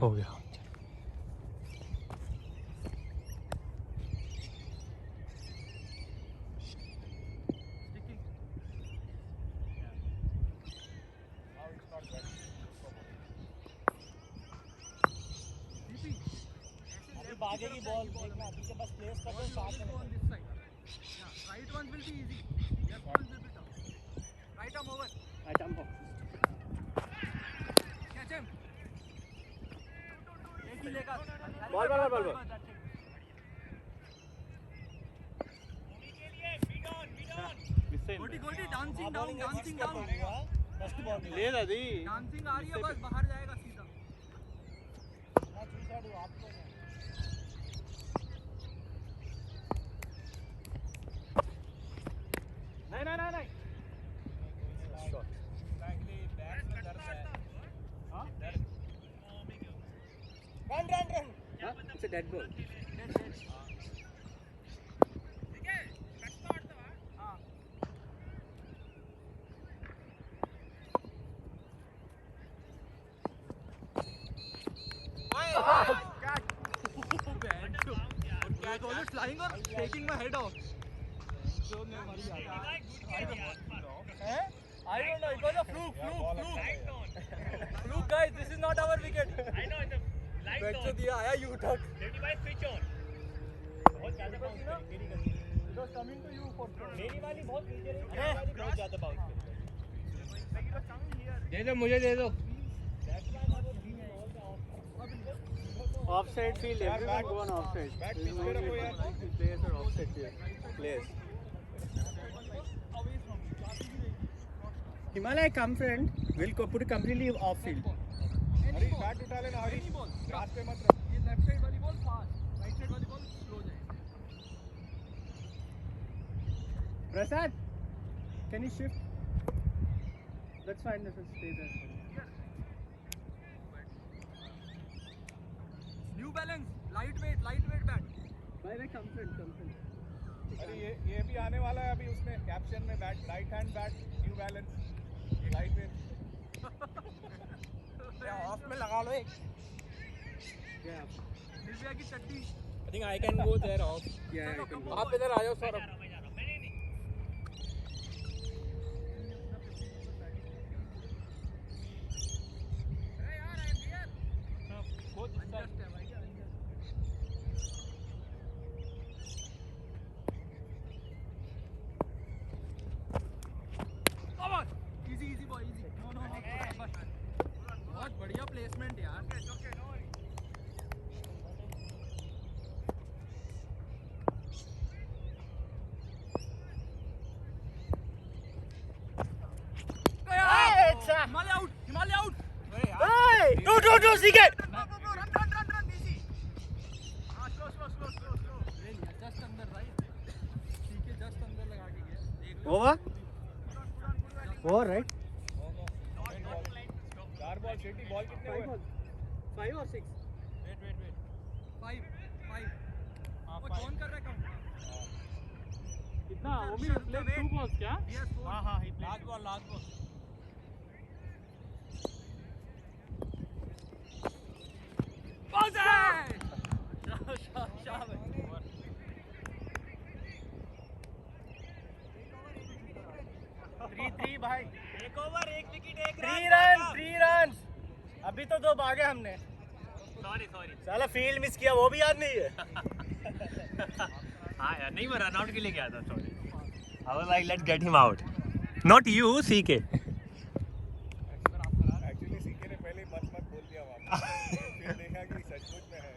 हो गया। भागेगी बॉल, देखना पीछे बस प्लेस कर दो, साथ में on this side. Yeah, right one will be easy. Left one will be tough. Right arm over. right arm for Catch him. एक ही लेगा. बॉल बॉल बॉल बॉल गोटी गोटी डांसिंग डाउन डांसिंग डाउन. ले दादी डांसिंग आ रही है बस बाहर जाएगा सीधा. नहीं नहीं नहीं run run run it's a dead ball Was it flying or taking my head off? I don't know. It was a fluke. Fluke, guys. This is not our wicket. I know it's a light bat on. से दिया आया you tuck. 75 switch on. बहुत ज़्यादा bounce करी, मेरी गलती. It was coming to you for sure. मेरी वाली बहुत नीचे रही, मेरी वाली बहुत ज़्यादा bounce करी. दे दो मुझे दे दो offside field everyone go on offside players are offside here players Himalaya come friend we'll put it completely off field Any ball. Bat उठा लेना हरी. घास पे मत रख. ये लेफ्ट साइड वाली बॉल फास्ट, राइट साइड वाली बॉल स्लो जाएगी. Prasad can you shift that's fine let's stay there New Balance, lightweight bat. by the come friend अरे ये भी आने वाला है अभी उसमें कैप्शन में bat right hand bat new balance light weight of में लगा लो एक दिव्या की चड्डी I think I can go there off yeah I can go आप इधर आ जाओ Saurabh easy boy easy no बहुत बढ़िया प्लेसमेंट यार Himalaya out hey do Siket run easy slow just अंदर right ठीक है just अंदर लगा के गया over right चार बॉल सिटी बॉल कितने हुए 5 or 6 wait 5 वो कौन कर रहा है काउंट कितना वो भी प्ले 2 balls क्या हां ही लास्ट बॉल बॉल है शाबाश 3 भाई एक ओवर, एक विकेट, एक 3 runs अभी तो 2 भागे हमने सॉरी साला फील्ड मिस किया वो भी याद नहीं है हाँ यार नहीं मैं रन आउट के लिए गया था sorry I was like let's get him out not you CK actually CK ने पहले मत बोल दिया वहां फिर देखा कि सचमुच में है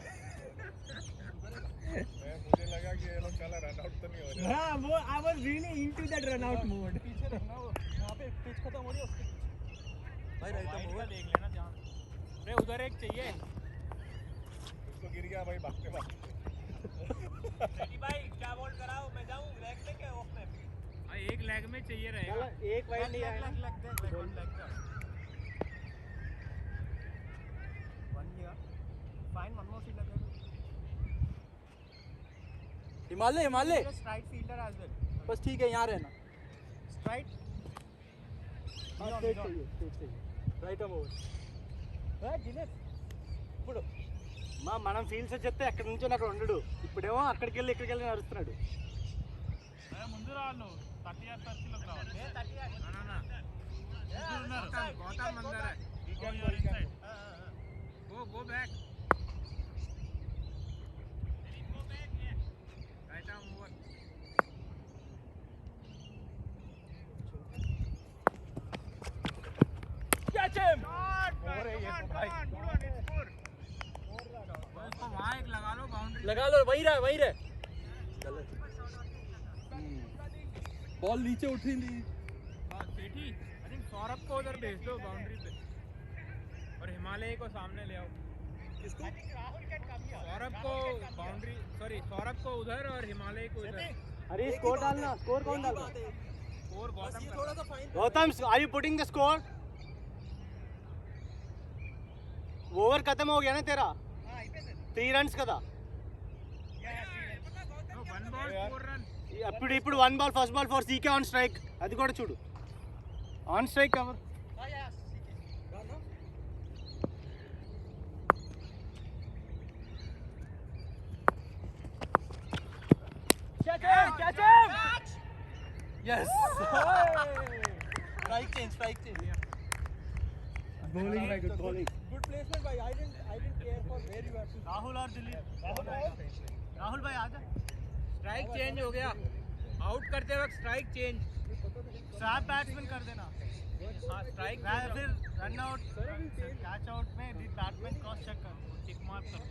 मुझे लगा कि ये लोग साला रन आउट तो नहीं हो रहा हां वो I was really into that run out mode पीछे रहना वो वहां पे पिच खत्म हो रही है उसके भाई राइट ओवर देख लेना जहां अरे उधर एक चाहिए उसको गिर गया भाई भागते रेडी भाई क्या बॉल कराओ मैं जाऊं लेग में क्या ऑफ में भाई एक लेग में चाहिए रहेगा एक वाइड नहीं आया लग one here fine one more fielder Himalaya straight fielder as well बस ठीक है यहाँ रहना स्ट्राइट स्ट्रेट चाहिए राइट आर्म ओवर है दिनेश ఇప్పుడు మనం ఫీల్డ్స్ వచ్చేస్తే ఎక్కడి నుంచో అక్కడ ఉండడు, ఇప్పుడేమో అక్కడికి వెళ్ళి ఇక్కడికి వెళ్ళి నడుస్తున్నాడు. ముందు రావాలి నువ్వు 30 రావాలి. Go back. Right arm over. Catch him. Come on, good one. It's 4. उसको वहाँ एक लगा लो, बाउंड्री लगा लो, वही रहे बॉल नीचे उठी नहीं. सेठी, I think सौरभ को उधर भेज दो बाउंड्री पे और हिमालय को सामने ले आओ. किसको? सौरभ को बाउंड्री, सौरभ को उधर और हिमालय को इधर. अरे स्कोर डालना, स्कोर कौन डाल रहा है? Score Gautam. Gautam, are you putting the score? Over खत्म हो गया ना तेरा? 3 रन्स కదా. One ball 4 runs. ఇప్పుడు 1 ball, first ball for CK on strike. అది కూడా చూడు, on strike cover. Catch him! Yes! Strike change. Bowling by good bowling. Good placement by. I didn't care for where you have to. Rahul or Dilip? Rahul भाई आजा. Strike change हो गया. Out करते वक्त strike change. Strap batsman कर देना. हाँ, strike फिर रन आउट, कैच आउट में बैट्समैन क्रॉस चेक कर, टिक मार्क कर.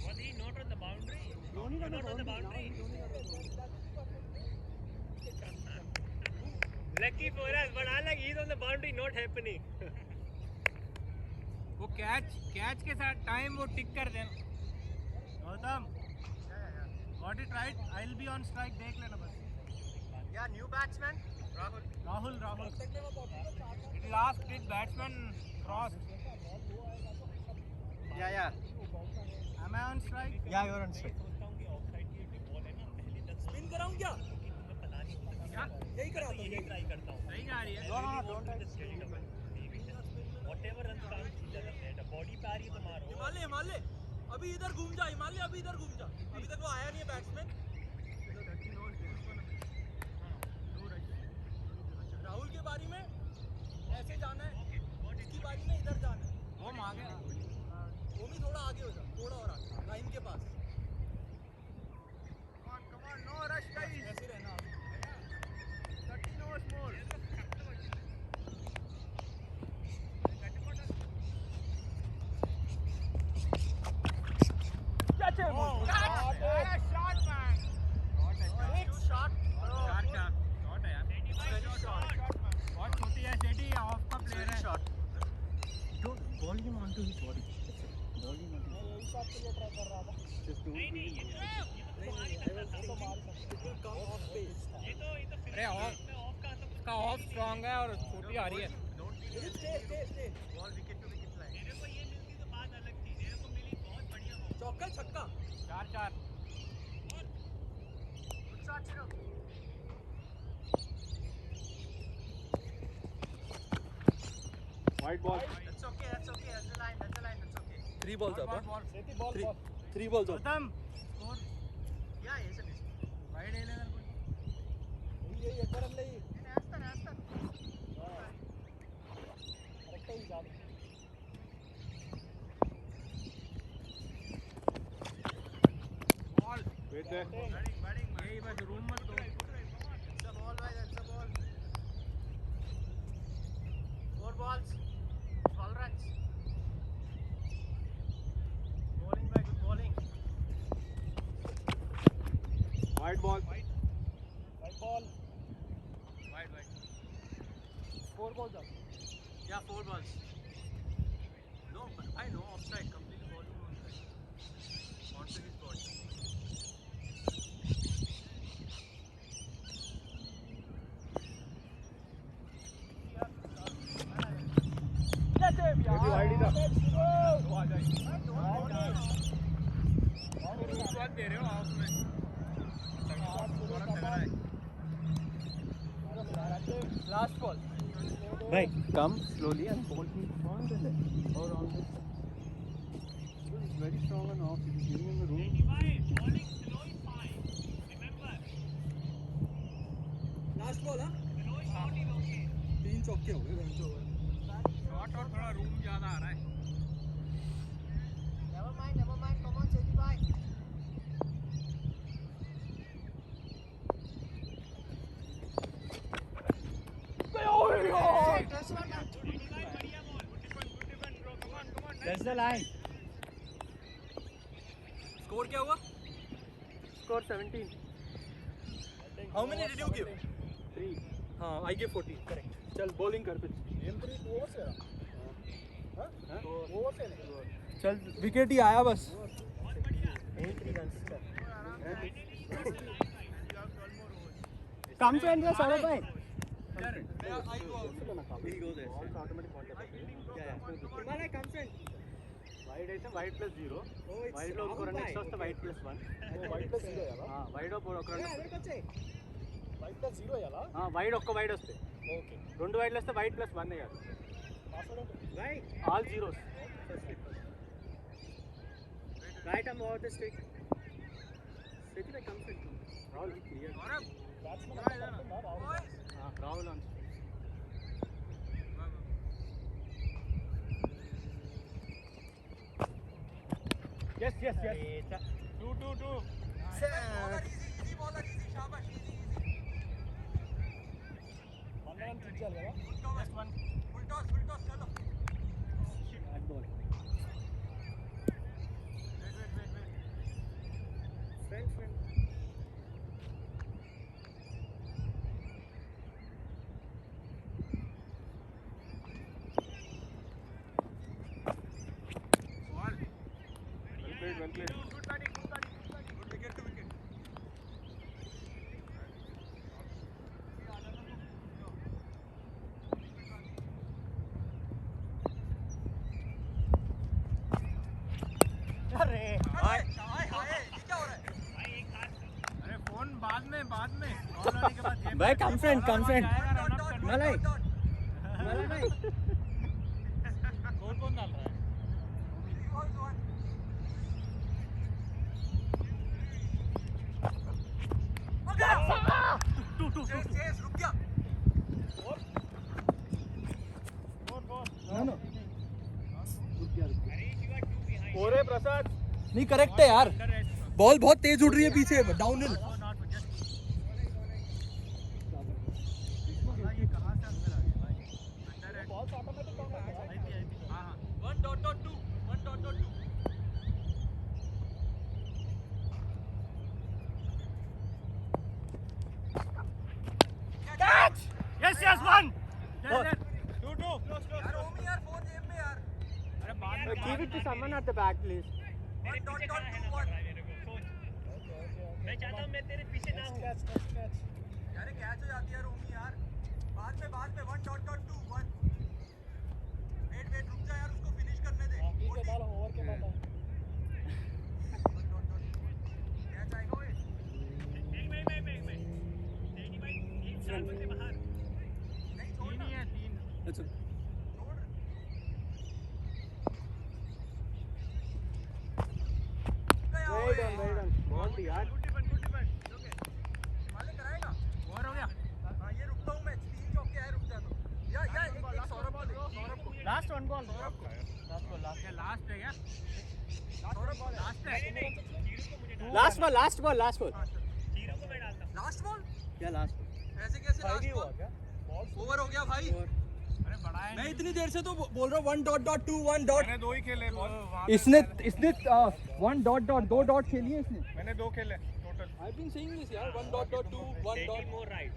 Was he not on the boundary? Not on the boundary. Lucky for us, but I like he's on the boundary, not happening. वो catch के साथ time वो टिक कर देना. Gautam, got it right. I'll be on strike. देख लेना बस. Yeah, new batsman Rahul. last hit batsman crossed. Yeah. Am I on strike? Yeah, you're on strike. Spin कराऊं क्या? यही कराता हूं. यही ट्राई करता हूं. नहीं आ रही है. No, don't try. Whatever runs comes, he doesn't get. Body पे आ रही है तो मारो. हिमालय अभी इधर घूम जा. अभी तक वो आया नहीं है बैट्समैन. राहुल के बारी में ऐसे जाना है, इसकी बारी में इधर जाना है. वो आगे, वो भी थोड़ा आगे हो जा, थोड़ा और आगे लाइन के पास. Come on, no rush guys. ऐसे रहना. 13 overs more. Catch him. Shot man. Shot है यार. बहुत छोटी है सेठी, ऑफ का प्लेयर है. Don't ball him onto his body. Ball him onto his body. यही शॉट के लिए ट्राई कर रहा था. Just don't. नहीं ये तो अरे ऑफ का ऑफ स्ट्रांग है और छोटी आ रही है. Stay. Ball wicket to wicket line. मेरे को ये मिलती तो बात अलग थी. मेरे को मिली बहुत बढ़िया. चौका छक्का 4-4. Good shot Chiru. White ball. That's okay. That's the line. That's okay. 3 balls up. Ball. 3 balls up. Gautam. Score. Yeah, yes it is. Wide A level कोई. ये एकरन ले. नेस्ता. करेक्ट ही जा. Ball. Wait there. Batting. यही बस रूम मत दो. That's the ball. 4 balls. 12 runs. Bowling by good bowling. White ball. Wide. 4 balls up. Yeah, 4 balls. No, but I know offside. Completely bowling offside. Onto his ball. Get him, Maybe wide it up. दे रहे हो house में. Last ball. Right. Come slowly and bowl him on the left or on this side. very strong on off. He's giving him the room. Last ball, huh? 3 चौके हो गए bench over. Shot और थोड़ा room ज्यादा आ रहा है. Never mind. Come on, Chetty bhai. That's the line. Score क्या हुआ? Score 17. How many did you give? 3. हाँ, I give 14. Correct. चल bowling कर फिर. Game 3 over से रहा. हाँ? Over से नहीं. चल विकेट ही आया बस. 3 runs. Come to India, Saurabh bhai. I go out. He goes there. Automatic contact. Yeah. Himalay comes in. Wide అయితే వైడ్ ప్లస్ 0 వైడ్ లో ఒక రన్ ఎక్స్ట్రా వస్తే వైడ్ ప్లస్ 1 వైడ్ ప్లస్ 0 అయ్యాలా? వైడ్ ఒక రన్ వైడ్ ప్లస్ 0 అయ్యాలా? Wide ఒక్క wide వస్తే okay. 2 వైడ్లు వస్తే వైడ్ ప్లస్ 1 అయ్యాలి. Right. All zeros. Right arm over the stick. Stick like comes in. Rahul clear. Saurabh. Batsmen Rahul on. yes. 2. Easy bowler, easy shabash, easy. 1 run खींचाल కదా? Just one. Full toss चलो. Bat ball. Friend. Well played. Good batting. Good wicket to wicket. अरे हाय ये क्या हो रहा है? अरे फोन बाद में बॉल आने के बाद जेब भाई, come friend. मलाई Dot. भाई कौन डाल रहा है? Yes, रुक गया. No. ఓరే ప్రసాద్. नहीं करेक्ट है यार. बॉल बहुत तेज उड़ रही है पीछे डाउन हिल. yes 1. 2. यार ओमी यार फोन जेब में यार. अरे बाद में Give it to someone at the back please. 1.21. मैं चाहता हूँ मैं तेरे पीछे ना हूँ. यार कैच हो जाती है रोमी यार. बाद में 1.21. वेट रुक जा यार उसको फिनिश करने दे. ठीक है डालो ओवर के बाद. कैच आएगा ओए. नहीं तेरी भाई 3 साल बंदे बाहर. नहीं छोड़ ना. 3 अच्छा. छोड़. Well done. बहुत ही यार. मालिक कराएगा. ओवर हो गया. हाँ ये रुकता हूँ मैं. 3 चौके है रुक जा तो. यार एक सौरभ को लास्ट 1 बॉल. लास्ट है क्या? सौरभ बॉल लास्ट है. Last ball. जीरो को मैं डालता हूँ. Last ball. क्या लास्ट? ऐसे कैसे लास्ट बॉल? ओवर हो गया भाई. अरे बड़ा है. मैं इतनी देर से तो बोल रहा हूँ 1.2 1 डॉट. मैंने 2 ही खेले बॉल. इसने 2 डॉट खेली है इसने. मैंने 2 खेले total. I been saying this यार 1.2 1 डॉट. More right.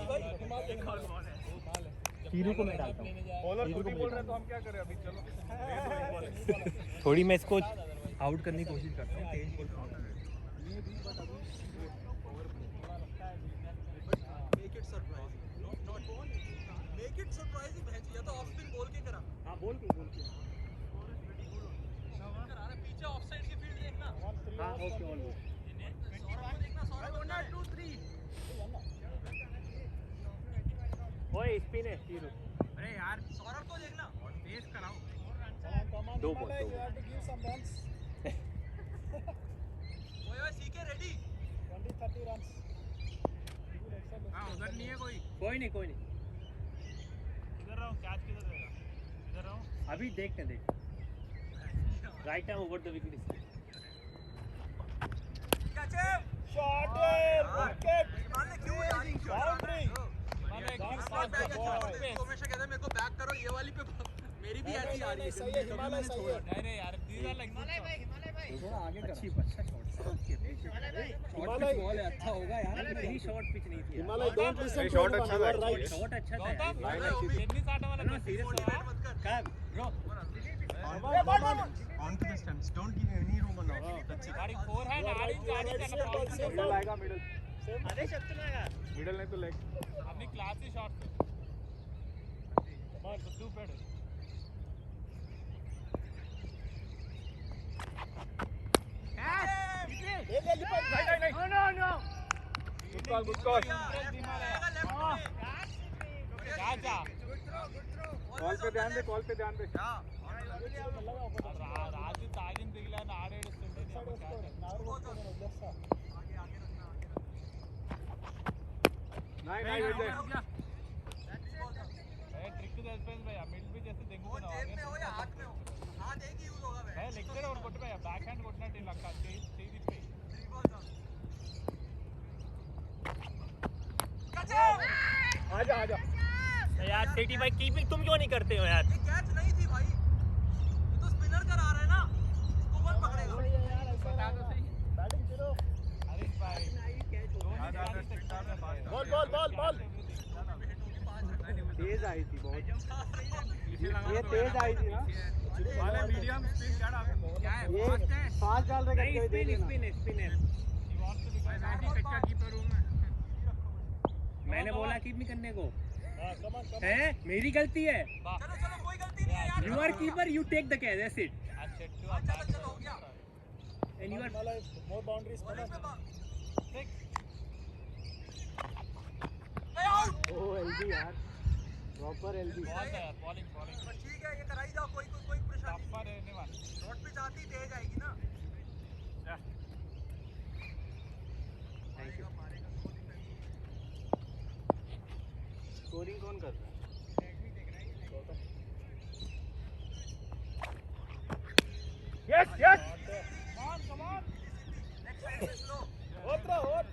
भाई हीरो को मैं डालता हूँ. बॉलर खुद ही बोल रहे तो हम क्या करें अभी. चलो थोड़ी मैं इसको आउट करने की कोशिश करता हूँ. तेज ball make it surprising. Not make it surprising. भैंस या तो ऑफ स्पिन बोल के करा. हाँ बोल के. करा रहा पीछे ऑफ साइड की फील्ड देखना. हाँ ओके ऑल. सौरभ को देखना. सौरभ 1 2 3. ओए स्पिन है हीरो. अरे यार सौरभ को देखना तेज कराओ Come on, दो Himalaya, ball, you have to give some runs. ओए सीके रेडी 20-30 runs. हां उधर नहीं है कोई कोई नहीं इधर रहो, कैच किधर रहेगा? इधर रहो। अभी देखते देख right time over the wicket Shot there, wicket. Boundary. हमेशा कहता है मेरे को बैक करो ये वाली पे मेरी भी ऐसी आ रही है सही है, हिमालय सही है. नहीं यार दीज आर लाइक हिमालय भाई थोड़ा आगे कर. अच्छा शॉट हिमालय बॉल अच्छा होगा यार मेरी शॉट पिच नहीं थी Himalaya don't listen to shot anyone. अच्छा You था are right. शॉट अच्छा था टेनिस आटा वाला नो सीरियस कब bro On to the stumps. Don't give any room on off. That's it. गाड़ी फोर है नाड़ी गाड़ी करना Middle आएगा middle. आदेश अपना यार Middle नहीं तो leg. अपनी क्लास ही शॉट पे बस two paid Good call, good call. Call पे ध्यान दे, call पे ध्यान दे. రాజు తాగిన దిగిలా ఆడేడుస్తుంది Nine, nine with them. Trick తెలిసిపోయింది భయ్యా మిడిల్ పిచ్ చేస్తే దింగుతున్నావు లెక్చర్ ఒకటి కొట్టు భయ్యా బ్యాక్ హ్యాండ్ కొట్టినట్టు ఇలా చేయి తిప్పి आजा आजा. यार सेठी भाई कीपिंग तुम क्यों नहीं करते हो यार कैच नहीं थी भाई ये तो स्पिनर करा रहा है ना इसको कौन पकड़ेगा बता दो सही Batting zero. हरीश भाई Ball. तेज आई थी बहुत. ये तेज आई थी ना. वाले मीडियम स्पिन क्या डाल क्या है ये फास्ट है fast डाल रहे नहीं कोई दे देना. Spin he wants to become मैं भी कच्चा कीपर हूं मैंने बोला कीप नहीं करने को Come on. है मेरी गलती है चलो कोई गलती नहीं है यार you are keeper you take the catch that's it चलो हो गया and you are Himalaya, more boundaries. Come on. Oh LB यार. Proper LB. बॉलिंग ठीक है ये कराई जाओ कोई परेशानी नहीं रहने वाला शॉट पे जाती तेज आएगी ना Thank you. Scoring कौन कर रहा है? Yes. come on next side से slow Otra. Over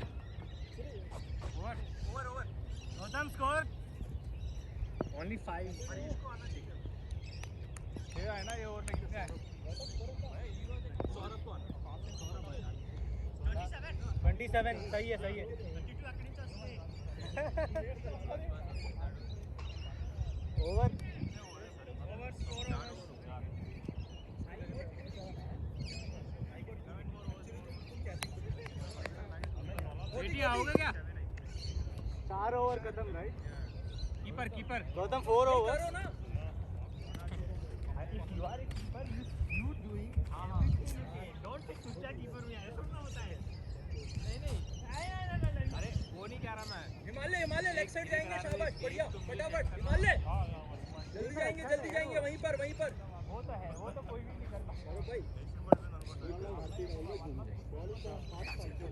Gautam score only 5 ये है ना ये ओवर में कितने है सौरभ को 27 सही है Over. बेटी आओगे क्या 4 ओवर खत्म राइट. Keeper Gautam 4 over. अरे वो नहीं कह रहा मैं हिमालय लेग साइड जाएंगे. शाबाश. बढ़िया. फटाफट. हिमालय. जल्दी जाएंगे वहीं पर. वो तो कोई भी नहीं करता अरे भाई.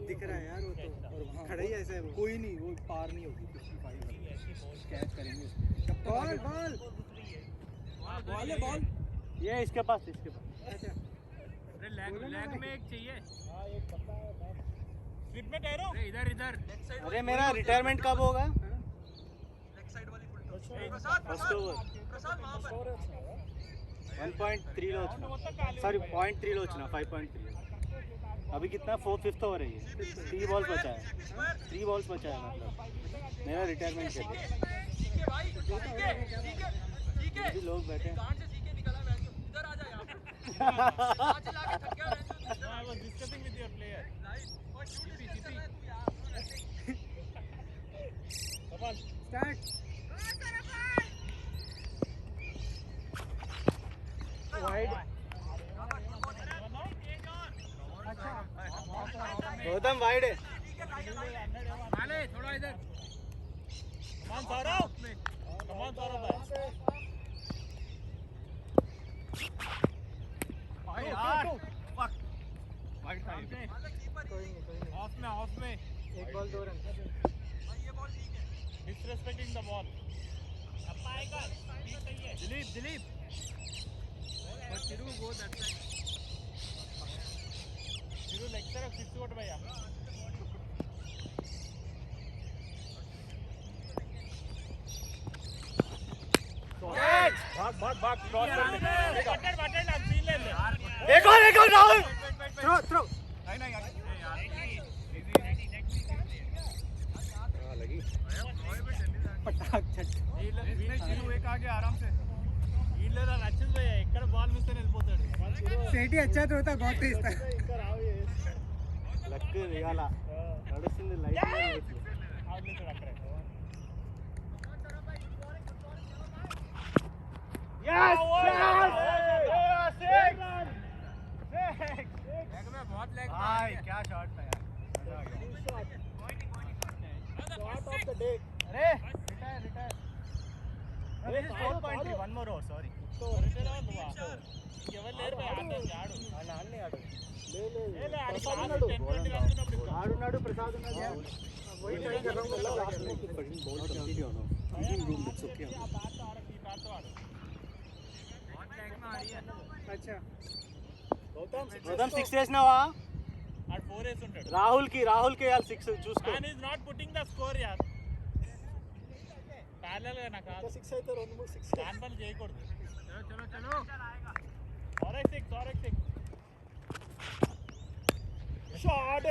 दिख रहा है यार वो तो. और खड़ा ही ऐसे है वो. कोई नहीं, वो पार नहीं होगी. 55 कैच करेंगे. Ball ball. ये इसके पास. अरे लेग में एक चाहिए हाँ, एक पता है. स्लिप में ठहरो इधर अरे मेरा रिटायरमेंट कब होगा? लेग साइड वाली फुल फर्स्ट ओवर. प्रसाद वहां पर 1.3 लोचना. सॉरी 0.3 लोचना. 5.3. अभी कितना 4th ओवर है ये. 3 बॉल्स बचा है. 3 बॉल्स बचा है मतलब. मेरा रिटायरमेंट है. ठीक है अभी लोग बैठे हैं. कहां से सीखे निकला मैं इधर आ जा यार आज लाके थक गया मैं I was discussing with your player nice और शूट तू यार स्टार्ट. वाइड. गौतम वाइड है. माले थोड़ा इधर कमान सारा भाई expecting the ball. Appa aayega. Dilip. But Chiru go that side. Chiru leg तरफ 6 कोट भैया. भाग क्रॉस कर ले. बटन आप सीन ले ले. एक और राहुल थ्रो नहीं पटाक छट एक आगे आराम से వీళ్ళరా రచ్చన్ భయ్య ఎక్కడ బాల్ మిస్ అని వెళ్ళిపోతాడు. सेठी अच्छा तो होता बहुत तेज था లక్ దిగాల నడుస్తుంది లైట్ అవుట్లేడు అక్కడ. यस लेग में बहुत लेग भाई क्या शॉट था यार शॉट ऑफ द डे अरे retire this is 4.3 one more over sorry retire అవ్వవా ఎవరు లేరు భయ్య ఆడు నాన్నే ఆడు ले ఏలే ఆడి ప్రసాద్ ఉన్నాడు 10 20 అనుకున్నప్పుడు ఆడున్నాడు ప్రసాద్ ఉన్నాడు वही ट्राई कर रहा हूं मतलब लास्ट में बॉल कंप्लीट होना फील्डिंग रूम इट्स ओके ఆ బ్యాట్ తో ఆడు ఈ బ్యాట్ తో ఆడు बहुत लेग में आ रही है. अच्छा గౌతమ్ 6 చేసినావా ఆడు 4 వేసి ఉంటాడు. రాహుల్ కి యార్ 6 చూసుకో Man is not putting the score यार. पैरेलल है ना का 6 అయితే 2 3 6 ప్లాన్ పని చేయకూడదు. చలో और एक 6 शॉट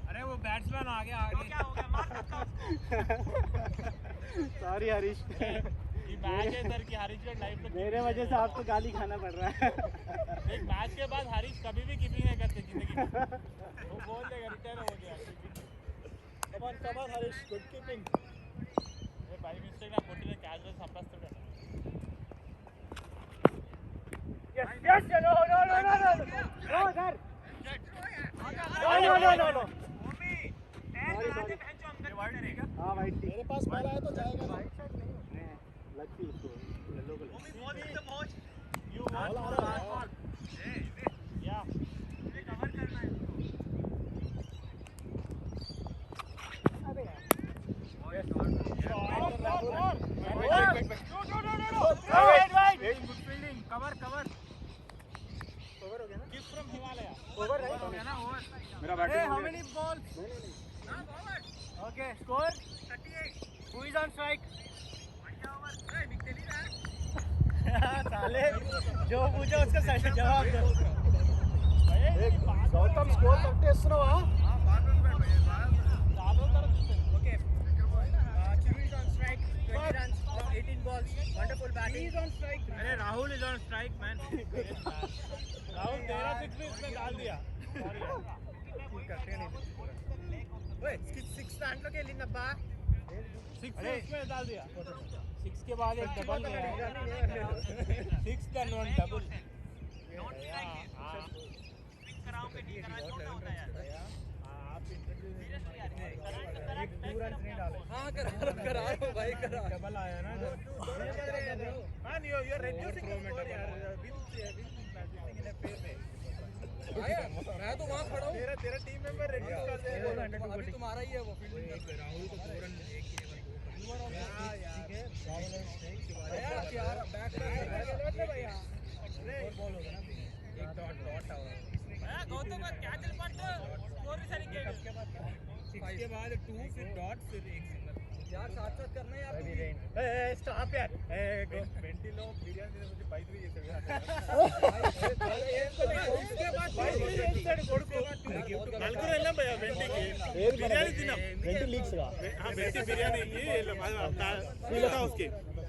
अरे वो बैट्समैन आ गया सॉरी हरीश ये मैच है सर की हरीश का लाइफ में मेरे वजह से आपको गाली खाना पड़ रहा है एक मैच के बाद हरीश कभी भी कीपिंग नहीं करते जिंदगी में. वो बोल देगा रिटायर हो गया. Come on Harish good keeping ये बाय मिस्टेक ना कोटी ने कैजुअल संपादित यस नो हाँ वाइट मेरे पास बॉल आया तो जाएगा ना लगती उसको येलो कलर यू बॉल या कवर करना है मेरा batting how many balls? Okay, score 38. Who is on strike? साले जो पूछा उसका सही जवाब दो. गौतम स्कोर करते ఇస్తున్నావా Okay. Chiru is on strike. 20 runs of 18 balls. Wonderful batting. He is on strike. अरे Rahul is on strike man. Rahul 13 6 में इसने डाल दिया. ओए 6 दांట్లో के వెళ్ళిందబ్బా 6 में इसमें डाल दिया. 6 के बाद एक डबल गया. 6 then 1 डबल. कराओगे डी करा छोटा होता है यार. आप इंटरव्यू हां करा भाई करा डबल आया ना. मैन यू आर रेड्यूसिंग यार. आया मैं तो वहां खड़ा हूं तेरा टीम मेंबर रेड्यूस कर दे. अभी तुम्हारा ही है वो फील्डिंग राहुल को फौरन एक यार बैक भैया बॉल होगा ना एक डॉट गौतम का क्या चल पाता स्कोर भी सही किया. इसके बाद 2 फिर डॉट फिर एक सिंगल यार साथ करना है यार स्टॉप यार. वेंटिलो बिरयानी ने मुझे बाइट भी ये सब उसके बाद నలుగురు వెళ్ళాం భయ్యా వెంటికి. బిర్యానీ తిన్నాం. వెంటి లీగ్స్ గా వెంటి బిర్యానీకి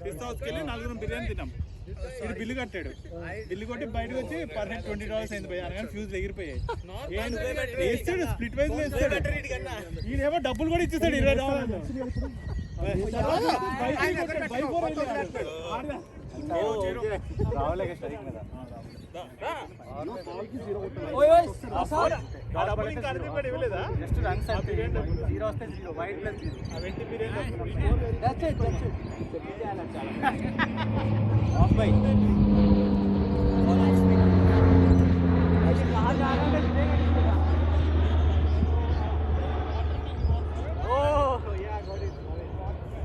పిస్తా హౌస్కి వెళ్ళి నలుగురం బిర్యానీ తిన్నాం. ఇది బిల్లు కట్టాడు. బిల్లు కొట్టి బయటకు వచ్చి పర్ హెడ్ $20 అయింది భయ్యా. అనగానే ఫ్యూజ్ ఎగిరిపోయాయి. వేస్తాడు స్ప్లిట్ వైజ్ వేస్తాడు. ఈయనేమో డబ్బులు కూడా ఇచ్చేస్తాడు $20. राहुल के स्ट्राइक में था డబ్బులు ఇంకా అడిగి పడి ఇవ్వలేదా? जस्ट रन से 0 వస్తే 0 వైట్ ప్లస్ 0 ఆ వెంటి బిర్యానీ దట్స్ ఇట్ ऑफ भाई Oh, yeah, got it.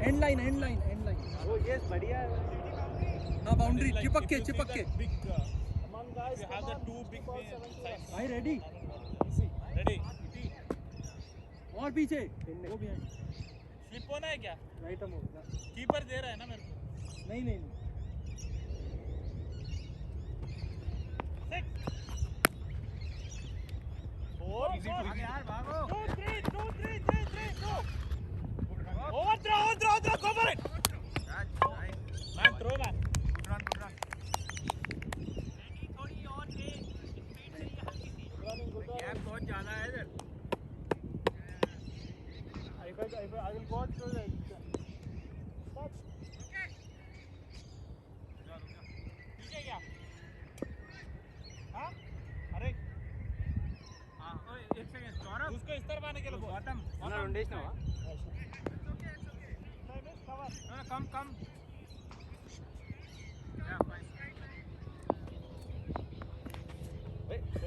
And line and line and line Oh, yes, बढ़िया है. हाँ बाउंड्री चिपक के Big. We have the two big sides. भाई रेडी Ready? और पीछे वो भी Slip होना है क्या? राइट हम कीपर दे रहा है ना मेरे को. नहीं नहीं Easy to यार भागो 2, 3, 2. Overthrow, go for it. Man, throw man. थोड़ी और तेज स्पीड से हल्की सी गैप बहुत ज्यादा है इधर. I will go through the. ठीक है क्या? हाँ? अरे हाँ ओए एक सेकंड सौरभ उसको इस तरफ आने के लिए बोल. बॉटम ना रुंडेश ना हुआ. Come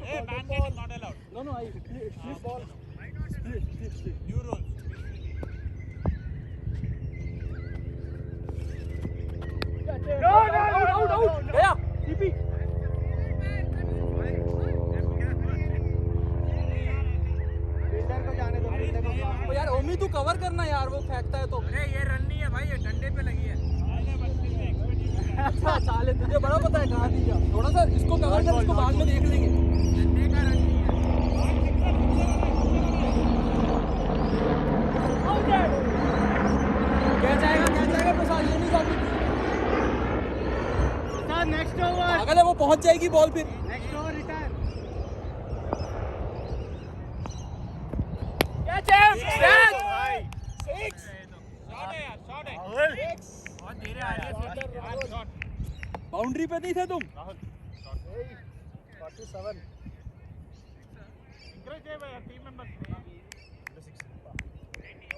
Hey, man getting not allowed. No no I slip ball New rules. Out गया सीपी फील्डर को जाने दो. फील्डर को. ओ यार ओमी तू कवर करना यार वो फेंकता है तो अरे ये रन नहीं है भाई, ये डंडे पे लगी है. अच्छा साले तुझे बड़ा पता है कहाँ दी जा थोड़ा सा इसको कवर कर इसको बाद में देख लेंगे डंडे का रन नहीं है. क्या जाएगा प्रसाद ये नहीं जाती नेक्स्ट ओवर. अगले वो पहुंच जाएगी बॉल फिर नेक्स्ट ओवर रिटर्न. शॉट है यार, शॉट है. बहुत धीरे आ रही है. शॉट. बाउंड्री पे नहीं थे तुम 47. Encourage है भाई टीम मेंबर्स.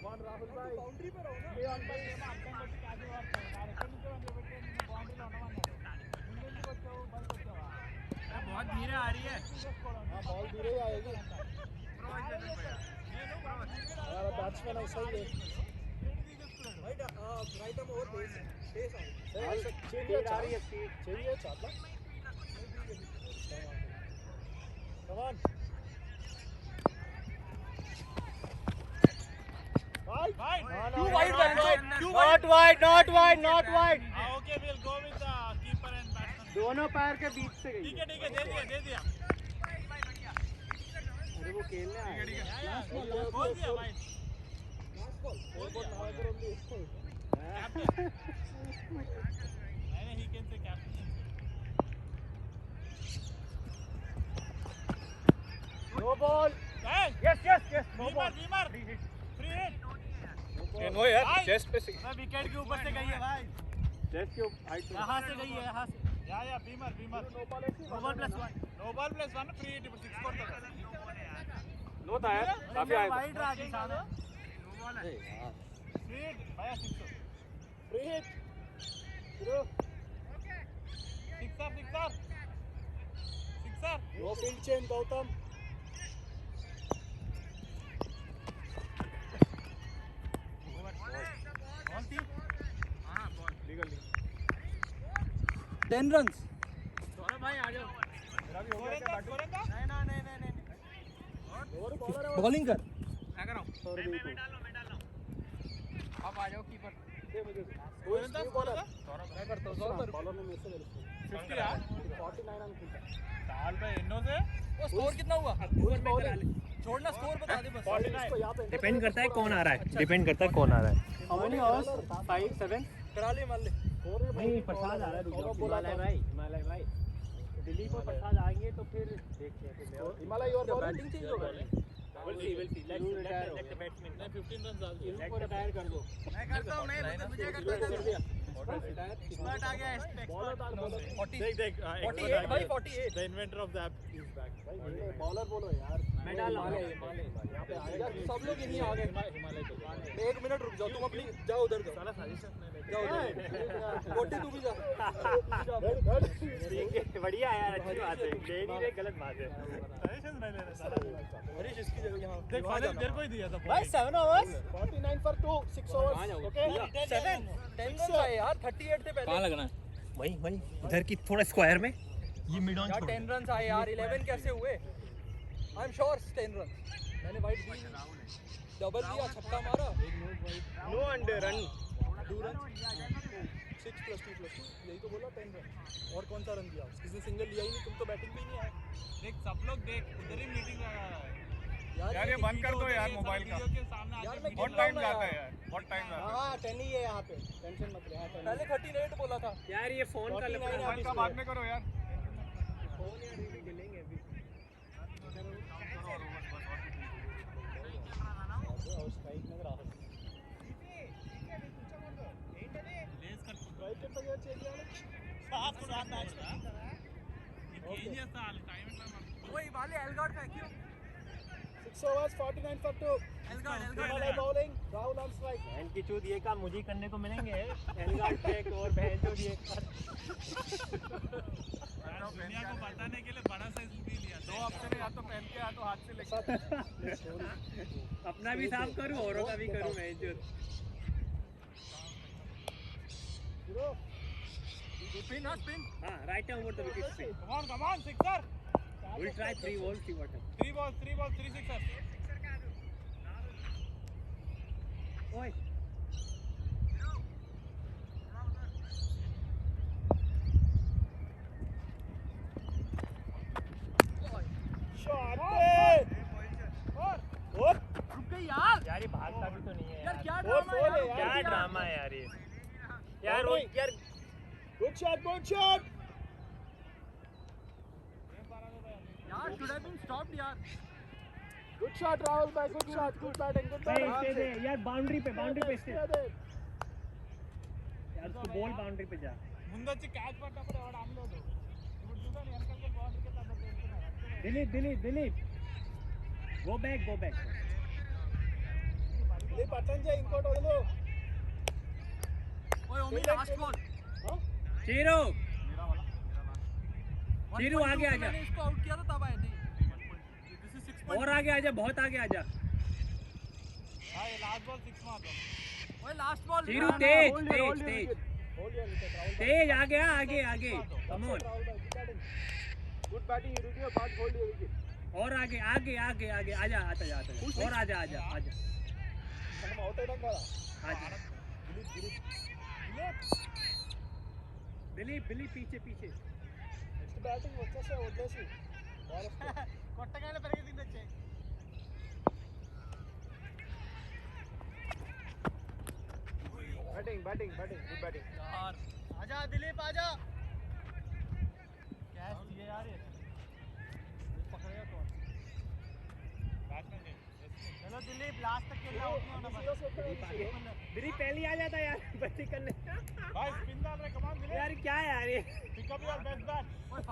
बाउंड्री पे रहो ना बहुत धीरे आ रही है. बॉल धीरे ही आएगी हमारा बैट्समैन ऐसा ही है राइट हम और पेस स्पीड आ रही है. स्पीड चाहिए चाहता come on Wide. Too wide, man. Too Not wide, not wide, not wide. Okay, we'll go with the keeper and batsman. दोनों पैर के बीच से गई. ठीक है, दे दिया. अरे वो खेलने आया. बोल दिया भाई. नहीं, he can say captain. No ball. Hey, Yes. No ball. Beamer. Free hit. No यार चेस्ट पे से विकेट के ऊपर से गई है भाई. Just क्यों? Height पे. यहाँ से गई है, यहाँ से. या Beamer. No ball plus one. Free hit. 6 score तक. No था यार. काफी आया. वाइड रहा कि सामने. नो बॉल है. Free hit. भाई 6. Free hit Sixer. Know field change Gautam ball थी. हाँ बॉल. 10 रन्स सौरभ भाई आ जाओ. नहीं. बॉलिंग कर क्या कर रहा हूँ? मैं डाल लो. अब आ जाओ कीपर. साल में इन्नो से वो स्कोर कितना हुआ छोड़ना स्कोर बता दे बस डिपेंड करता है कौन आ रहा है. कौन आ रहा है. How many hours? 5, 7. करा ले मान ले नहीं प्रसाद आ रहा है. हिमालय भाई. दिलीप और प्रसाद आएंगे तो फिर देखते हैं. हिमालय और बैटिंग चेंज होगा We'll see. Let the batsman. 15 runs डाल दिए. रिटायर कर दो. मैं करता हूँ. मैं मुझे करता हूँ. स्मार्ट आ गया. देख 48 भाई 48 The inventor of the app is back. Bowler बोलो यार मैं डाल रहा हूँ यार सब लोग यहीं आ गए। 1 मिनट रुक जाओ, तुम अपनी जाओ उधर जाओ, जाओ उधर। कोटी तू भी जा। बढ़िया यार, अच्छी बात है। डेरी में गलत बात है। हरीश इसकी जगह यहाँ देख फाइनल तेरे को ही दिया था भाई 7 overs 49 for 2 6 overs okay 7 10 run आए यार 38 थे पहले। कहाँ लगना है? वही वही उधर की थोड़ा स्क्वायर में ये मिड ऑन यार 10 रन आए यार 11 कैसे हुए? I am sure 10 run. मैंने वाइट दी, डबल दिया, छक्का मारा, नो अंडर रन 2 रन 6 + 2 + 2 यही तो बोला 10 रन। और कौन सा रन दिया? किसी ने सिंगल लिया ही नहीं, तुम तो बैटिंग भी नहीं आए देख सब लोग देख उधर ही मीटिंग लगा रहा है यार। ये बंद कर दो यार मोबाइल का यार मैं बहुत टाइम जाता है यार, बहुत टाइम जाता है। हाँ 10 ही है यहाँ पे, टेंशन मत ले। हाँ 10 पहले 38 बोला था यार ये फोन का लफड़ा मोबाइल का बाद में करो यार। फोन यार ये मिलेंगे अभी और स्ट्राइक में रहा वही वाले एलगार्ड का क्यों? 6 overs 49 for 2 एलगार्ड बॉलिंग, राहुल ऑन स्ट्राइक। बहन की चूत ये काम मुझे ही करने को मिलेंगे। एलगार्ड पे एक और बहन चूत ये दुनिया को बताने के लिए बड़ा साइज भी लिया 2 हफ्ते में, या तो पहन के या तो हाथ से लेके। अपना भी साफ करूं औरों का भी करूं बहन चूत। स्पिन ना स्पिन। हाँ right over the wicket spin. Come on sixer. We'll try 3 balls, see what happens. 3 balls 3 sixer. ओए शॉट रुक गई यार। यार ये भागता भी तो नहीं है यार क्या यार। ड्रामा है क्या यार? ड्रामा है यार ये। यार यार गुड शॉट यार, should have been stopped यार। गुड शॉट राहुल भाई, good shot, good batting, good stay दे यार, बाउंड्री पे स्टे बैटिंग। यार तू बॉल बाउंड्री पे जा। ముందొచ్చి క్యాచ్ పట్టప్పుడు ఎవడు ఆడలేదు. ఇప్పుడు చూడండి వెనకాల బౌండరీకి తప్ప చేస్తున్నారు. दिलीप गो बैक ये पतन जा इंकोट वदलो। ఓయ్ ఓమి లాస్ట్ బాల్. चीरू आगे आजा। मैंने इसको आउट किया था तब आए थे। दिस इज 6 और आगे आजा, बहुत आगे आजा। हां ये लास्ट बॉल 6 मार दो. ओए लास्ट बॉल चीरू तेज आगे कम ऑन। गुड बैटिंग यूरुकी और बात होल्ड विकेट। और आगे आजा और आजा हम आउट एडम करा। आजा दिलीप पीछे నెక్స్ట్ బ్యాటింగ్ వచ్చేసే వదిలేసి కొట్టగానే పరిగెత్తింది వచ్చే. बैटिंग गुड बैटिंग यार आजा दिलीप आजा। कैच दिए यार ये पकड़ेगा कौन? बैट्समैन ने. चलो दिलीप लास्ट तक खेलना, आउट नहीं होना बस। दिलीप पहले आ जाता यार बत्ती करने। भाई स्पिन डाल रहे, कम ऑन दिलीप. यार क्या है यार ये, pick up your best bat.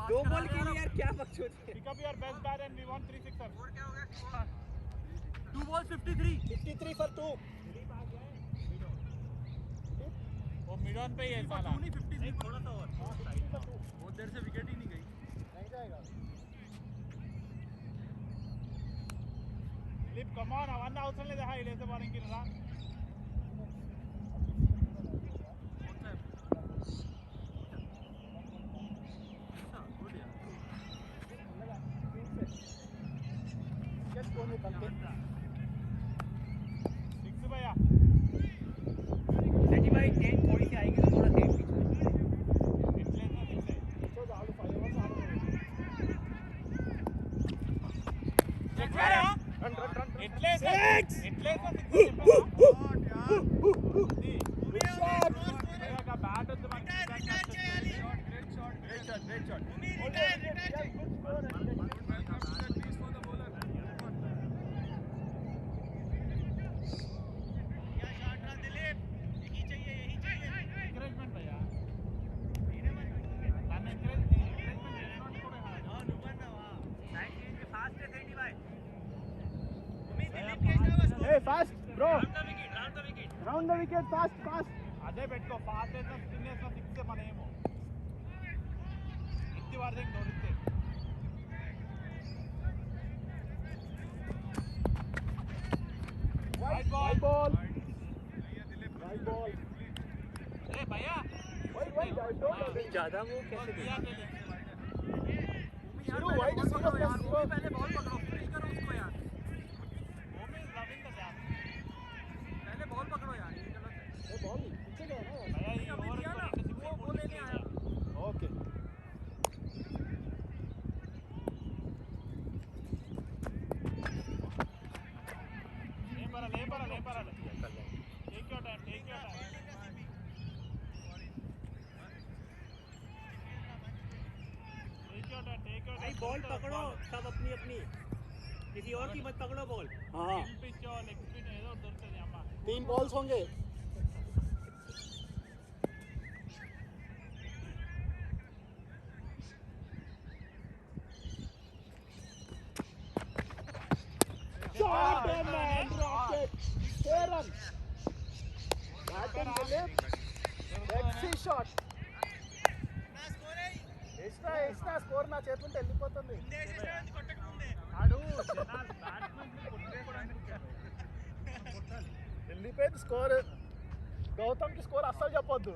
2 ball के लिए यार क्या बकचोदी है। Pick up your best bat and we want 3 sixer. 2 balls 53 for 2। वो मिड ऑन पे ही है साला. नहीं 53 थोड़ा सा और बहुत देर से विकेट ही नहीं गई। नहीं जाएगा। दिलीप कम ऑन, అవన్నీ అవసరం లేదు. హాయ్ లేసే బౌలింగ్ కి రా. सिक्स भैया. सेठी भाई तेज थोड़ी सी आएगी तो थोड़ा तेज पीछे। इतने ना सिक्स है. ఆడు 5 overs ఆడలేదు। ఎట్లేసా బ్యాట్ వద్దు ఎంకరేజ్మెంట్ భయ్యా. నన్ను ఎంకరేజ్మెంట్ फास्ट है सेठी भाई। fast, bro. Round the wicket. Round the wicket, fast. అదే పెట్టుకో పాస్ చేసిన స్పిన్ చేసిన సిక్స్ మన ఏమో ఎత్తి వాడితే దొరికితే White ball. अरे भैया White, I don't know. ज़्यादा वो कैसे दिया के लिए Shiru, white is zero plus zero. पहले बॉल पकड़ो फ्री करो उसको यार वो भी लविंग का ध्यान पहले बॉल पकड़ो यार ये गलत है वो ball पीछे गया ना. भैया ये अभी ओवर दिया ना, वो लेने आया Okay. ले पर टेक योर टाइम भाई बॉल पकड़ो सब अपनी किसी और की मत पकड़ो बॉल हाँ. पिच और लेग स्पिन ఏదో దొరుకుతది అమ్మా 3 balls होंगे. Shot and rocket. 4 runs. Batting Dilip. Sexy shot. Extra score నా చేతుంటే వెళ్ళిపోతుంది. ఆడు జనాలు బ్యాట్స్మెన్ కొట్టేయడానికి వెళ్ళిపోయింది స్కోర్. గౌతమ్ కి స్కోర్ అస్సలు చెప్పొద్దు.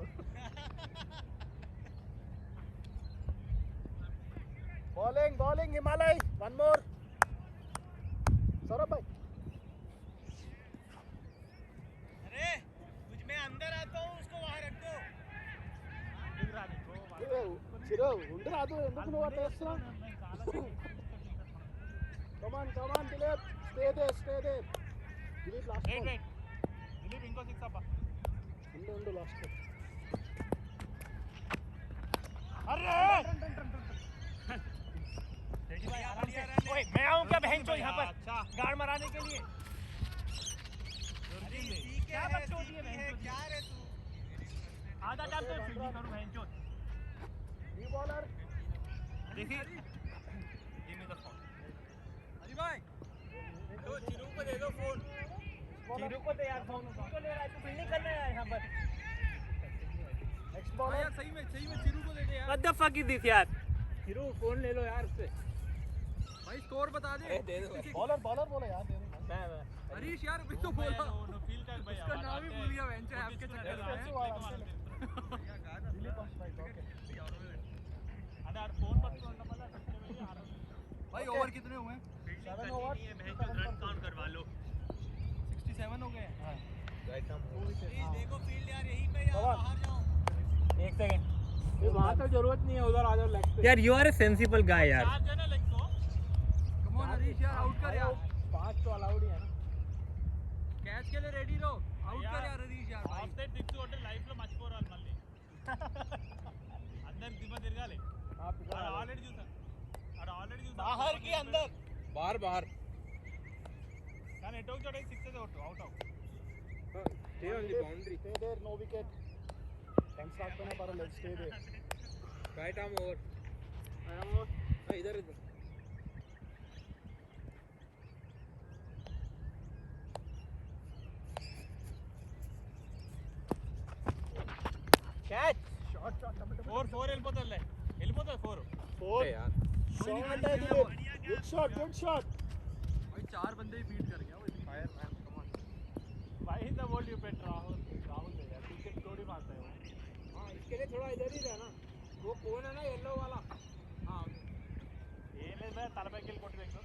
Bowling Himalay. One more. Saurabh భాయ్. अरे कुछ मैं अंदर आता हूँ उसको वहाँ रख दो చిరు ఉండి రాదు, ఎందుకు నువ్వు అట్లా చేస్తున్నావు? Come on Dilip. Stay there. Dilip last wait Dilip ఇంకో సిక్స్ అబ్బా ఉండు లాస్ట్. अरे ओए मैं आऊँ क्या बहन चो यहाँ पर अच्छा गाड़ मराने के लिए क्या बकचोदी है बहन क्या रे तू आधा टाइम तो फील्डिंग करूं बहन चोद न्यू बॉलर. देखिए गिव मी द फोन अरे भाई तो चिरू को दे दो फोन चिरू को दे यार फोन उसको ले रहा है तू फील्डिंग करने आया यहाँ पर नेक्स्ट बॉलर. सही में चिरू को दे दे यार What the fuck is this यार? चिरू फोन ले लो यार उससे भाई स्कोर बता दे दे दो बॉलर बोला यार, दे दो. हरीश यार अभी तो बोला नो फील कर भाई उसका नाम ही भूल गया वेंचर ऐप के चक्कर में दिलीप ऑफ स्ट्राइक. ओके. अरे यार फोन पట్టుకుంటా మళ్ళీ भाई ओवर कितने हुए 7 ओवर. रन काउंट करवा लो 67 हो गए हाँ. देखो फील्ड यार यहीं पे यार बाहर बाहर जाओ एक सेकंड वहां तक जरूरत नहीं है उधर आ जाओ लेग पे यार यू आर ए सेंसिबल गाय यार चार जने लेग को कम ऑन हरीश यार आउट कर यार 5 तो अलाउड ही है ना. कैच के लिए रेडी रहो आउट कर यार हरीश यार भाई ఆఫ్ సైడ్ సిక్స్ కొట్టే లైఫ్ లో మర్చిపోరాలి మళ్ళీ అందరికి దిమ్మ తిరగాలి आप ఆల్రెడీ చూసా बाहर के अंदर బాహర్ కానీ ఎటో చోట సిక్స్ అయితే out out stay there. No wicket. Run start करना पड़ेगा. Stay there. Right arm over इधर कैच. Shot tomato. 4 వెళ్ళిపోతారులే వెళ్ళిపోతారు 4 4 यार शॉट है दिलीप. Good shot. भाई 4 बंदे ही बीट कर गया वो फायर मैन कम ऑन भाई द वर्ल्ड यू पेट राहुल है यार क्रिकेट थोड़ी मारता है वो हां इसके लिए थोड़ा इधर ही रहना वो कौन है ना येलो वाला हां ఏం లేదు భయ తలపైకి వెళ్ళి కొట్టలేదు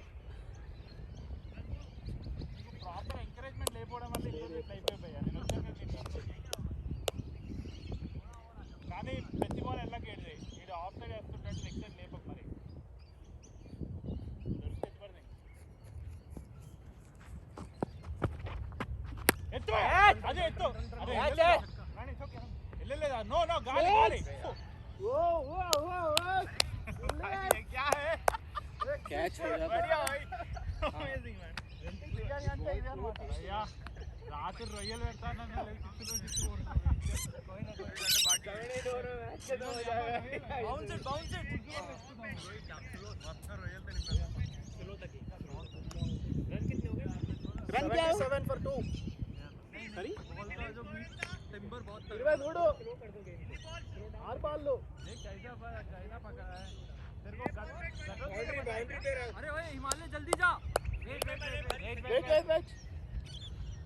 ప్రాపర్ ఎంకరేజ్మెంట్ లేకపోవడం వల్ల ఇంకోటి ఇట్లా అయిపోయి భయ్యా నేను వచ్చాక కానీ ప్రతి బాల్ ఎలా కేట్ చేయి ఇది ఆఫ్ సైడ్ వేస్తుంటాడు నెక్స్ట్ సైడ్ లేపక మరి ఎత్తు అదే ఎత్తు అదే వెళ్ళలేదా నో గాలి वो ये क्या है कैच हो गया. बढ़िया भाई अमेजिंग मैन बिरयानी అంటే ఇదే అన్నమాట. भैया रात रॉयल बैठता ना ना सिक्स कोई ना कोई कवड़े दोनों मैच खत्म हो जाएगा. बाउंस इट रॉयल स्लो तक रन कितने हो गए रन 77 for 2. सॉरी बॉल का जो टिम्बर बहुत तगड़ा है। मुड़ो आर पाल लो। कैसा पकड़ा है तेरे को बाउंड्री दे रहा है। अरे ओए हिमालय जल्दी जा वेट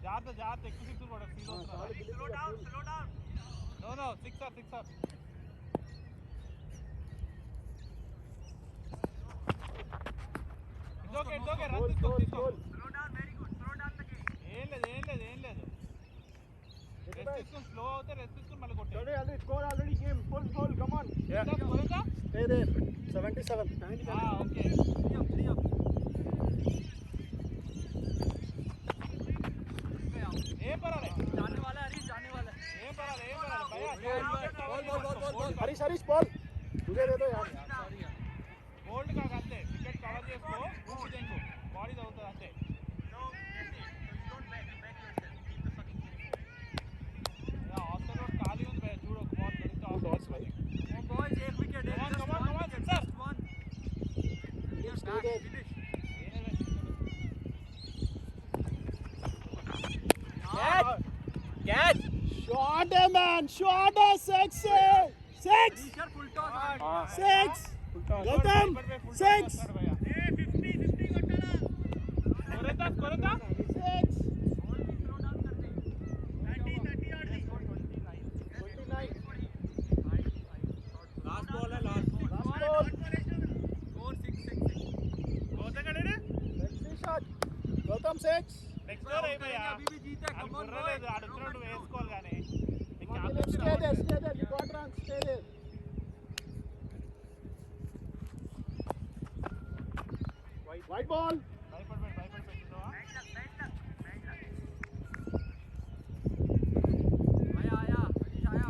जा तो ఎక్కువ సిక్స్ కూడా ఫీల్ అవుతున్నా slow down no sixer it's okay run తీసుకో slow down very good slow down the game ఏం లేదు రెస్ట్ తీసుకొని స్లో అవుతే రెస్ట్ తీసుకొని మళ్ళీ కొట్టే already score already game full goal come on కొరేదా stay there 77 okay ఏం పరాలే जाने वाला है हरीश जाने वाला है ఏం పరాలే భయ్యా बॉल हरीश बॉल तुझे दे दो यार బోల్డ్ కాక అంతే వికెట్ కవర్ చేసుకో ఊపి తెంగు బాడీ తగులుతుంది అంతే ఆఫ్టర్ రోడ్ ఖాళీ ఉంది భయ్యా చూడు ఒక బాల్ దొరికితే ఆఫ్ dots भाई बॉयज एक विकेट है come on sir stay there Catch! shot है man shot है 6 full toss 6 Gautam 6 कोरेता 6 last ball है लास्ट ball स्कोर 6-6 कोता कड़े let's see shot Gautam 6 next over है भैया अभी भी जीते అది कम ऑन బుర్రలేదు అడుగుతున్నాడు వేసుకోవాలి కానీ stay there you got runs stay there white ball భయపడిపోయి చూడవా आया हरीश आया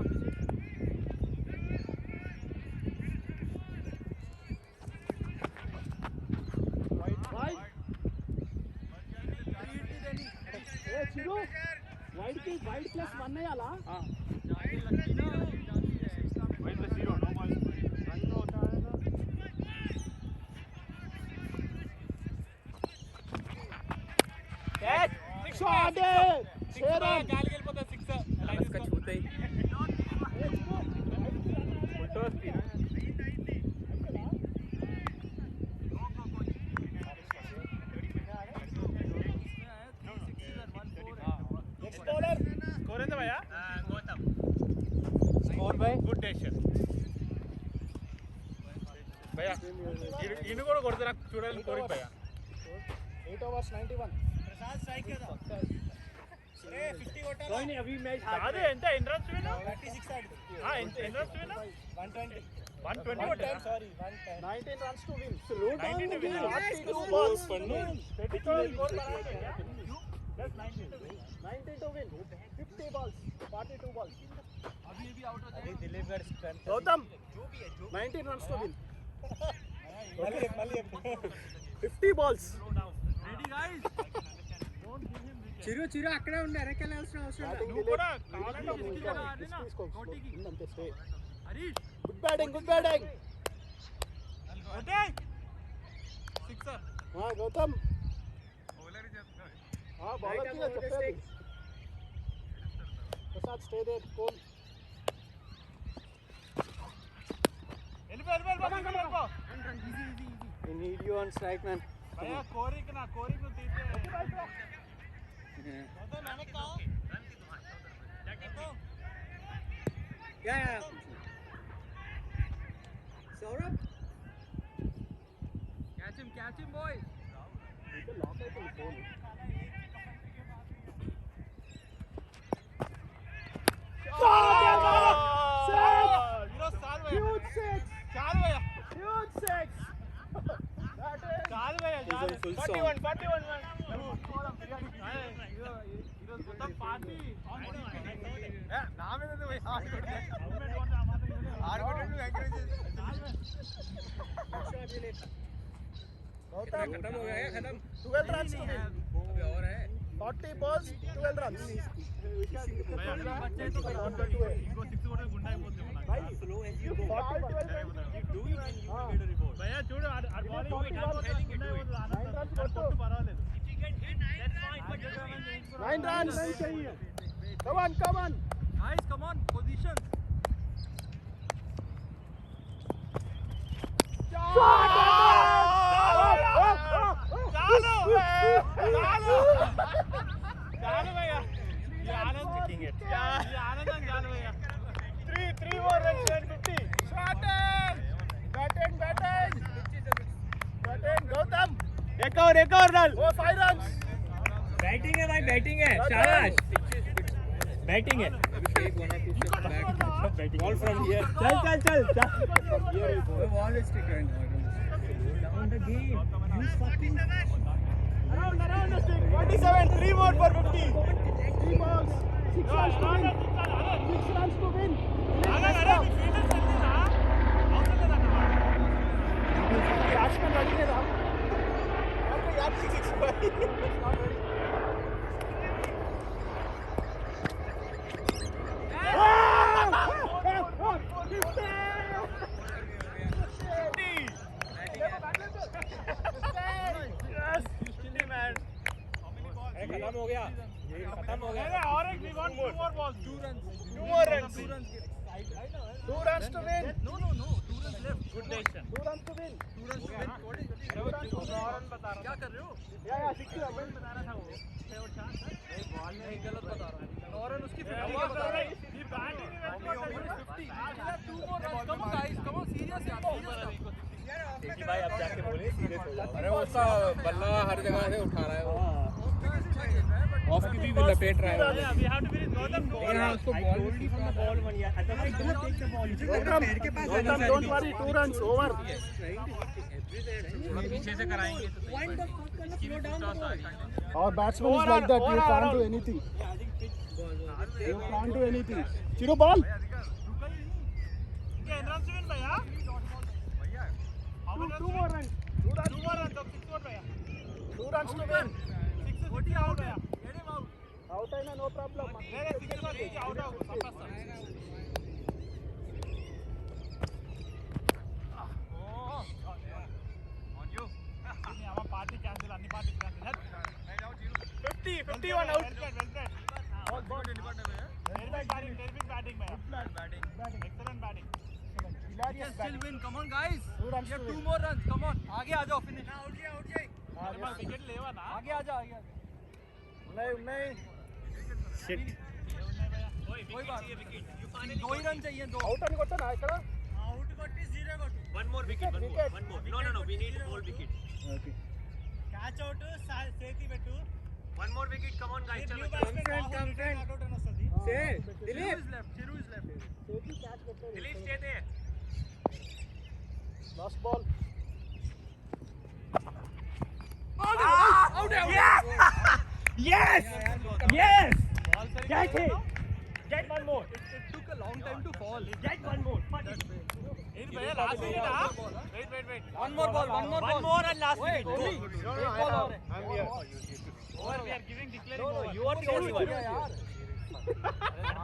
white ए चिरू white की white plus 1 है याला wide plus 0 no ball run होता है ना कैच shot है 6 run గాలికి వెళ్ళిపోతా 6 లైన్ का छूते ही ఫోటోస్ కి next bowler స్కోర్ ఎంత భయ్యా గౌతమ్ स्कोर भाई గుడ్ డెసిషన్ భయ్యా ఇన్ని కూడా కొడతారా చూడాలని కోరిక భయ్యా 8 overs 91 प्रसाद स्ट्राइक कर दो अरे 50 कोटा कोई नहीं अभी मैच కాదు ఎంత ఎన్ని రన్స్ విన్నా 36 आउट ఎన్ని రన్స్ విన్నా 120 120 కొట్టారా sorry 110 19 runs to win slow 19 to win. 42 balls score बना क्या Just 19 to win 50 balls 42 balls अभी भी आउट हो अभी दिलीपगढ़ strength Gautam 19 runs to win मल्ली 50 balls रेडी गाइस चिरू అక్కడే ఉండే అరకెళ్ళ అవసరం batting నువ్వు delay కూడా కావాలంటే हरीश good batting అంటే సిక్సర్ हाँ गौतम हाँ बॉलर की चप्पल प्रसाद स्टे देयर कौन వెళ్ళిపో We need you on strike, man. భయ్యా కోరిక నువ్వు తీస్తే Yeah. Saurabh? Catch him boys lock है तो फोन ఈరోజు చాలు భయ్యా huge six చాలు భయ్యా huge six చాలు భయ్యా He's on full 41 ఈరోజు మొత్తం పార్టీ నా మీద నువ్వు ఆడుకుంటే నువ్వు ఎంకరేజ్ गौतम खत्म हो गया है खत्म 12 runs to win अभी और है 40 balls 12 runs बच्चे तो ఇంకో 6 కూడా గుండా అయిపోతుంది भाई slow as you go 12 do it and you हाँ. will get a report. భయ్యా చూడు ఆ బాల్ Forty గుండా runs. అయిపోతుంది Nine runs కొట్టు. పర్వాలేదు If you get hit, that's fine, but 9 runs. Come on, come on. Guys, come on, position. Three more runs and 50. Batting. Gautam. एक और डाल. Oh, 5 runs. बैटिंग है भाई, बैटिंग है. शाबाश. बैटिंग है. Ball from here. चल. Ball is stick right now. Down the game. You fucking. Around the stick. 47. 3 more for 50. 3 balls. 6 runs to win. 6 runs to win. Batsman ready है राम. यार 6 भाई. खत्म हो गया. और एक we want 2 more balls. 2 runs to win. No. 2 runs left. Good decision. 2 runs to win. 2 runs to win. What is it? क्या कर रहे हो? Yeah, 6 runs. नहीं, गलत बता रहा हूँ. नॉरन उसकी 50 He का बता रहा है. he batted in Only 50. Have 2 more runs. Come on, guys. Come on, serious यार. देखिए भाई, अब जाके बोले सीरियस हो जाओ. अरे वो उसका बल्ला हर जगह से उठा रहा है वो. ऑफ की भी लपेट रहा है वो. Yeah, we have to finish Gautam. लेकिन हाँ, उसको बॉल भी from the ball one यार. Otherwise don't take the ball. Gautam, don't worry. 2 runs over. पीछे से कराएंगे तो Wind the fuck and slow down the ball. Our batsman is like that. You can't do anything. You can't do anything. Chiru ball. क्या runs win भैया? How many 2 more runs. 2 runs. 2 more runs, तो 6 more भैया. 2 runs to win. 6 is 40 out भैया. Get him out. Out है ना, no problem. नहीं 6 is 40 out out. On you. नहीं हमारा party cancel, अन्य party cancel. 51 out. Well played. Terrific batting भैया. Excellent batting. We can still win. Come on, guys. 2 runs We have to 2 win. more runs. Come on. आगे आ जाओ. Finish. अरे बस wicket लेवा ना. आगे आ जाओ. नहीं. कोई बात नहीं. 2 ही रन चाहिए. 2. Out అని కొట్టనా ఇక్కడ? One more wicket. One more. No. We need whole wicket. Okay. Catch out, సేతి పెట్టు. One more wicket. Come on, guys. Chalo. Come friend. Say, Chiru is left. Chiru is left. సేతి catch కొట్టాడు. Dilip, stay there. Last ball. Yes. Get it. Get one more. It took a long time to fall. Get one more. ఇది భయ్యా last wicket ఆ. Wait. One more ball. One more and last Wait, wicket. only. Go. एक ball और है. I'm here. Over we are giving declaring No, over. you are the only one.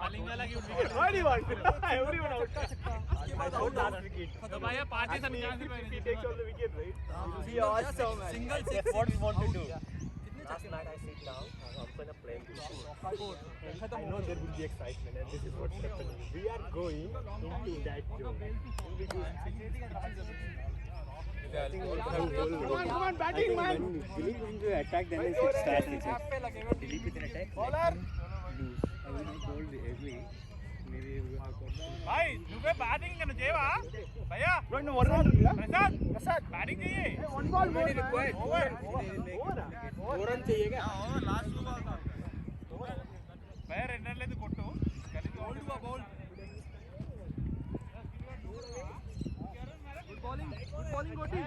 Bowling वाला की wicket. Anyone. Everyone out. Out last wicket. तो भैया party से निकाल He takes all the wicket, right? See, awesome, man. Single six. What we want to do. कितने Last छक्के? night I sit down. I'm gonna play this. I know there will be excitement, and this is what's happening. We are going into that zone. Come on, batting man. Dilip going to attack, then I should start pitching. Dilip with an attack. Bowler. Lose. I will not bowl every. Maybe we have got. भाई నువ్వే batting కను చేయవా భయ్యా No, one ball. Prasad batting చెయ్యి One ball more. Over Four runs चाहिएगा. Last 2 balls. భయ్యా 2 రన్లు ఎందుకు కొట్టు Bold हुआ bold. Good bowling. Good bowling, Goti.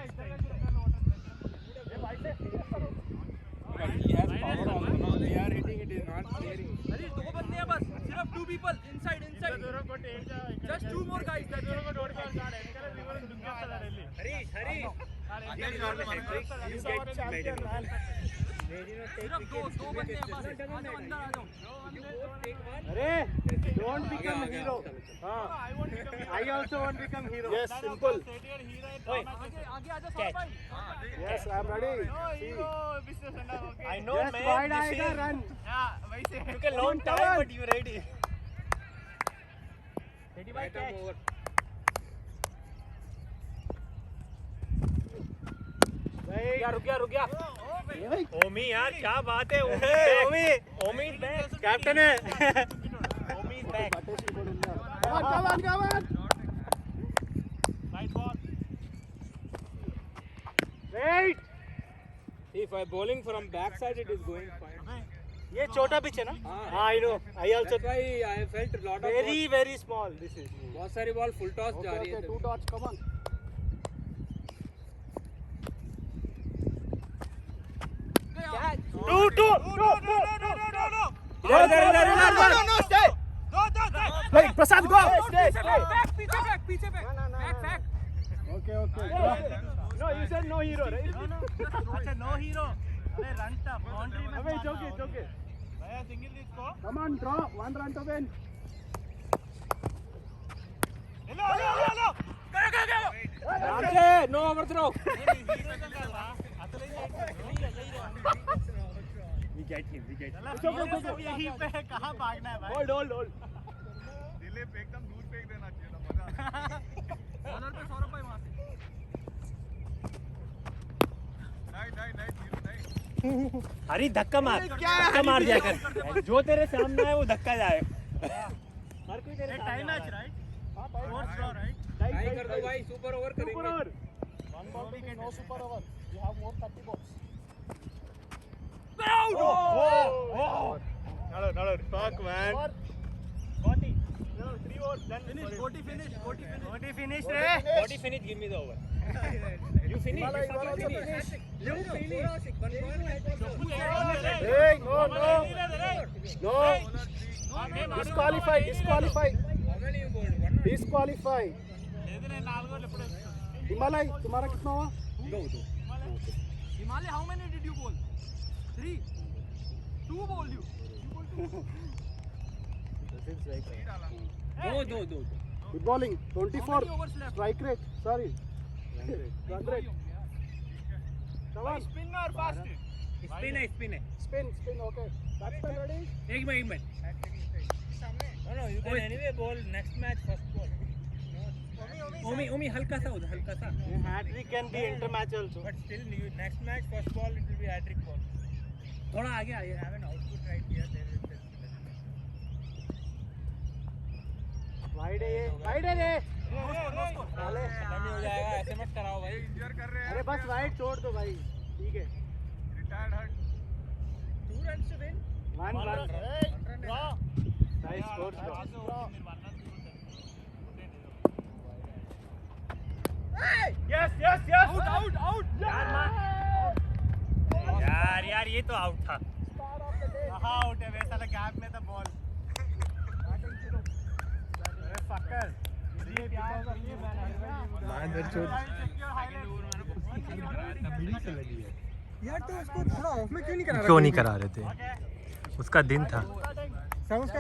We are hitting it is not clearing. अरे 2 बंदे हैं बस. सिर्फ 2 people inside. దూరం కొట్టి Just 2 more guys. That's దూరం it. కొట్టి ఓడిపోయాడు సార్ వెనకాల రివర్ దుంకేస్తాడు వెళ్ళి Harish. He's our champion, man. सिर्फ 2 बंदे हैं बस. आ जाओ अंदर आ जाओ. अरे, don't become hero. हाँ. I also want to become hero. Yes, simple. आगे आ जा सौरभ भाई. Yes, I'm ready. Hero business అన్నా okay I know, Just man. wide This आएगा is- run. Yeah Took a long time, but you ready. Ready by Right arm catch. over. रुक गया. ओमी यार क्या बात है. Omi is back. कैप्टन है Omi is back. Come on. Right ball. Wait If I bowling from backside, it is going fine. ये छोटा pitch है ना हाँ। I know I also That's why I felt a lot of. Very very small this is बहुत सारी ball full toss जा रही है. Two dots, come on. Two two इधर. Hey, Prasad, go. पीछे back. Okay. No you said no hero right अच्छा no hero अरे run था बाउंड्री में अबे it's okay भैया सिंगल इसको Come on, draw. One run to win. Hello No overthrow. We get him. यहीं पे है कहां भागना है भाई Hold. दिलीप एकदम दूर फेंक देना चाहिए था मजा. बॉलर पे सौरभ भाई वहां से. नहीं. अरे धक्का मार दिया कर. जो तेरे सामने है वो धक्का जाए. हर कोई तेरे time match right. Fourth draw right. Try कर दो भाई. सुपर ओवर करेंगे. One ball wicket, no super over. You have more 30 balls. Not fuck man Gotti no 3 overs done finish Gotti finish re Body finish. Give me the over. You finish. Malay, you are also finish. You finish. Hey, no. Disqualified. How many you bowled? One. Disqualified. Himalaya तुम्हारा कितना हुआ? दो. Himalay, how many did you bowl? 3. 2 bowl you. दो. Good bowling. 24. How many overs left? Strike rate. Sorry. Run rate. Come on. Spin or fast? Spin है. Spin. Okay. Batsman ready? एक minute. No you can anyway bowl next match first ball. ओमी हल्का सा उधर हल्का सा. hat trick can be inter match also But still next match first ball it will be hat trick ball. थोड़ा आगे आइए. Have an output right here. There is this. wide है रे साले खत्म ही हो जाएगा. ऐसे मत कराओ भाई. अरे बस वाइड छोड़ दो भाई ठीक है 2 runs to win. One nice score yes Out. यार ये तो आउट था. कहाँ आउट है वैसा लगा गैप में था बॉल अरे फकर ये प्यार कर लिए यार तो उसको थोड़ा ऑफ में क्यों नहीं करा क्यों नहीं करा रहे थे उसका दिन था उसका